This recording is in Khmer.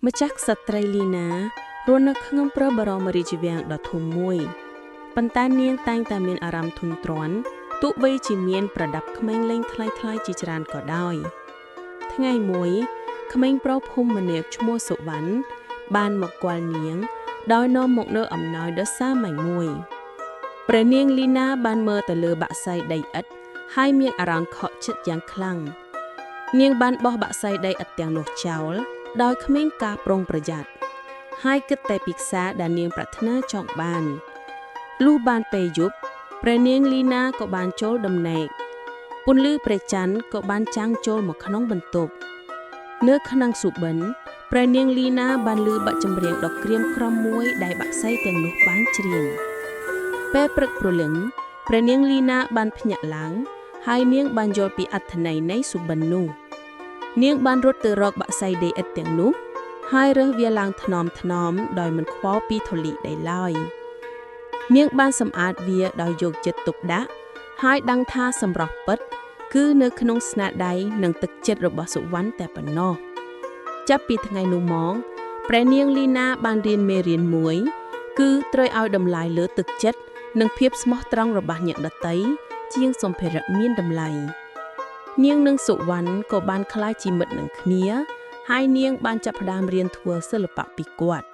ម្ចាស់ក្សត្រីលីណារស់នៅក្នុងព្រះបរមរាជវាំងដ៏ធំមួយប៉ុន្តែនាងតែងតែមានអារម្មណ៍ធុញទ្រាន់ទោះបីជាមានប្រដាប់ក្មេងលេងថ្លៃៗជាច្រើនក៏ដោយថ្ងៃមួយក្មេងប្រុសភូមិម្នាក់ឈ្មោះសុវណ្ណបានមកគាល់នាងដោយនាំមកនូវអំណោយដ៏សាមញ្ញមួយព្រះនាងលីណាបានមើលទៅលើបក្សីដីឥដ្ឋហើយមានអារម្មណ៍ខកចិត្តយ៉ាងខ្លាំងនាងបានបោះបក្សីដីឥដ្ឋទាំងនោះចោលដោយគ្មានការប្រុងប្រយ័ត្នហើយគិតតែពីខ្សែដែលនាងប្រាថ្នាចង់បានលុះបានពេលយប់ព្រះនាងលីណាក៏បានចូលដំណេកពន្លឺព្រះច័ន្ទក៏បានចាំងចូលមកក្នុងបន្ទប់នៅក្នុងសុបិនព្រះនាងលីណាបានឮបទចម្រៀងដ៏ក្រៀមក្រំមួយដែលបក្សីទាំងនោះបានច្រៀងពេលព្រឹកព្រលឹមព្រះនាងលីណាបានភ្ញាក់ឡើងហើយនាងបានយល់ពីអត្ថន័យនៃសុបិននោះនាងបានរត់ទៅរកបក្សីដីឥដ្ឋទាំងនោះហើយរើសវាឡើងថ្នមដោយមិនខ្វល់ពីធូលីដីឡើយនាងបានសម្អាតវាដោយយកចិត្តទុកដាក់ហើយដឹងថាសម្រស់ពិតគឺនៅក្នុងស្នាដៃនិងទឹកចិត្តរបស់សុវណ្ណតែប៉ុណ្ណោះចាប់ពីថ្ងៃនោះមកព្រះនាងលីណាបានរៀនមេរៀនមួយគឺត្រូវឲ្យតម្លៃលើទឹកចិត្តនិងភាពស្មោះត្រង់របស់អ្នកដទៃជាងសម្ភារៈមានតម្លៃនាងនិងសុវណ្ណក៏បានក្លាយជាមិត្តនឹងគ្នាហើយនាងបានចាប់ផ្ដើមរៀនធ្វើសិល្បៈពីគាត់